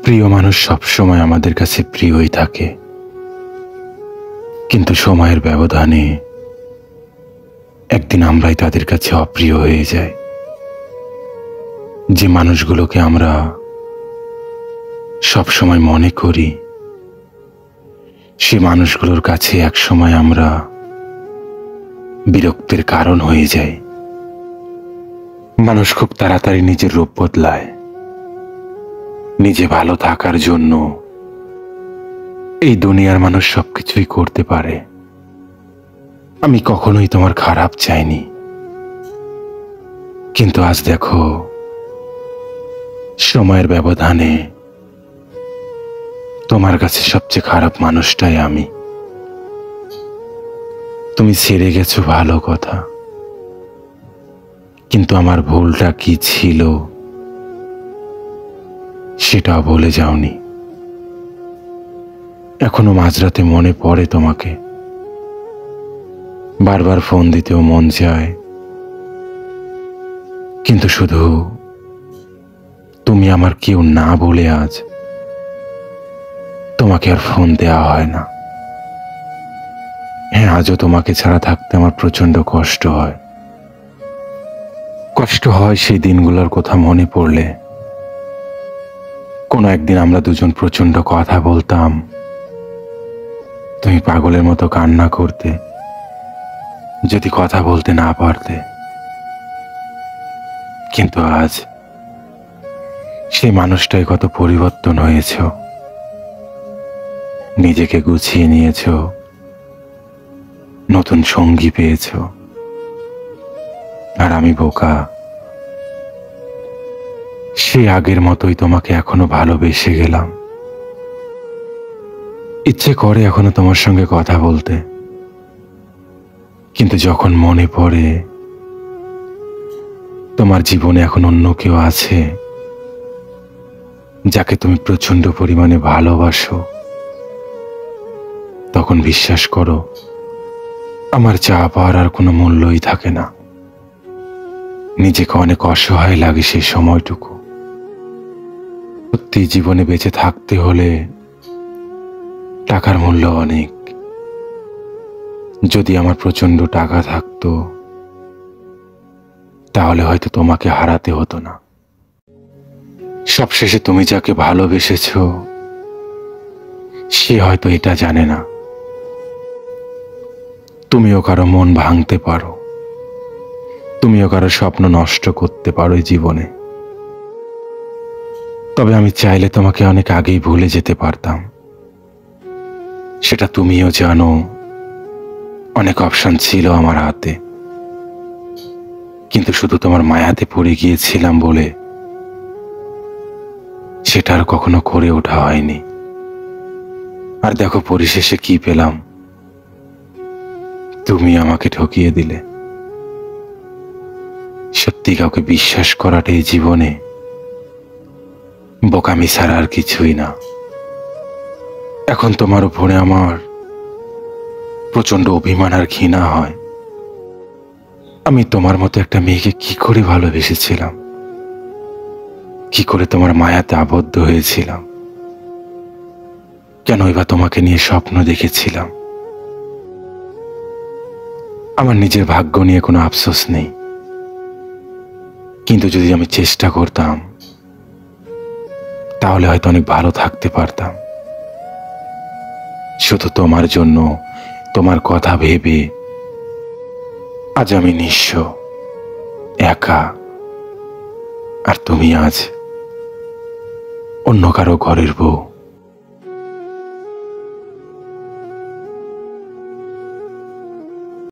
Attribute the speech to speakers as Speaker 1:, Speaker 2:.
Speaker 1: প্রিয় মানুষ সবসময় আমাদের কাছে প্রিয়ই থাকে, কিন্তু সময়ের ব্যবধানে একদিন আমরাই তাদের কাছে অপ্রিয় হয়ে যাই। যে মানুষগুলোকে আমরা সবসময় মনে করি, সে মানুষগুলোর কাছে একসময় আমরা বিরক্তির কারণ হয়ে যাই। মানুষ খুব তাড়াতাড়ি নিজের রূপ বদলায় নিজে ভালো থাকার জন্য। এই দুনিয়ার মানুষ সবকিছুই করতে পারে। আমি কখনোই তোমার খারাপ চাইনি, কিন্তু আজ দেখো, সময়ের ব্যবধানে তোমার কাছে সবচেয়ে খারাপ মানুষটাই আমি। তুমি ছেড়ে গেছো ভালো কথা, কিন্তু আমার ভুলটা কি ছিল সেটাও বলে যাওনি। এখনো মাঝরাতে মনে পড়ে তোমাকে, বারবার ফোন দিতেও মন চায়, কিন্তু শুধু তুমি আমার কেউ না বলে আজ তোমাকে আর ফোন দেওয়া হয় না। হ্যাঁ, আজও তোমাকে ছাড়া থাকতে আমার প্রচন্ড কষ্ট হয়। কষ্ট হয় সেই দিনগুলোর কথা মনে পড়লে। কোনো একদিন আমরা দুজন প্রচন্ড কথা বলতাম, তুমি পাগলের মতো কান্না করতে যদি কথা বলতে না পারতে। কিন্তু আজ সেই মানুষটাই কত পরিবর্তন হয়েছ, নিজেকে গুছিয়ে নিয়েছ, নতুন সঙ্গী পেয়েছ। আর আমি বোকা, সেই আগের মতোই তোমাকে এখনো ভালোবেসে গেলাম। ইচ্ছে করে এখনো তোমার সঙ্গে কথা বলতে, কিন্তু যখন মনে পড়ে তোমার জীবনে এখন অন্য কেউ আছে যাকে তুমি প্রচন্ড পরিমাণে ভালোবাসো, তখন বিশ্বাস করো, আমার চা পাওয়ার আর কোনো মূল্যই থাকে না। নিজেকে অনেক অসহায় লাগে সেই সময়টুকু। সত্যি জীবনে বেঁচে থাকতে হলে টাকার মূল্য অনেক। যদি আমার প্রচন্ড টাকা থাকতো, তাহলে হয়তো তোমাকে হারাতে হতো না। সবশেষে তুমি যাকে ভালোবেসেছ সে হয়তো এটা জানে না, তুমিও কারো মন ভাঙতে পারো, তুমিও কারো স্বপ্ন নষ্ট করতে পারো এই জীবনে। তবে আমি চাইলে তোমাকে অনেক আগেই ভুলে যেতে পারতাম, সেটা তুমিও জানো। অনেক অপশন ছিল আমার হাতে, কিন্তু শুধু তোমার মায়াতে পড়ে গিয়েছিলাম বলে সেটা আর কখনো করে ওঠা হয়নি। আর দেখো পরিশেষে কি পেলাম, তুমি আমাকে ঠকিয়ে দিলে। সত্যি কাউকে বিশ্বাস করাটাই জীবনে বোকামি ছাড়া আর কিছুই না। এখন তোমার উপরে আমার প্রচন্ড অভিমান আর ঘৃণা হয়। আমি তোমার মতো একটা মেয়েকে কি করে ভালোবেসেছিলাম, কি করে তোমার মায়াতে আবদ্ধ হয়েছিলাম, কেনই বা তোমাকে নিয়ে স্বপ্ন দেখেছিলাম। আমার নিজের ভাগ্য নিয়ে কোনো আফসোস নেই, কিন্তু যদি আমি চেষ্টা করতাম তাহলে হয়তো অনেক ভালো থাকতে পারতাম। শুধু তোমার জন্য, তোমার কথা ভেবে আজ আমি নিঃস্ব, একা। আর তুমি আজ অন্য কারো ঘরের বউ।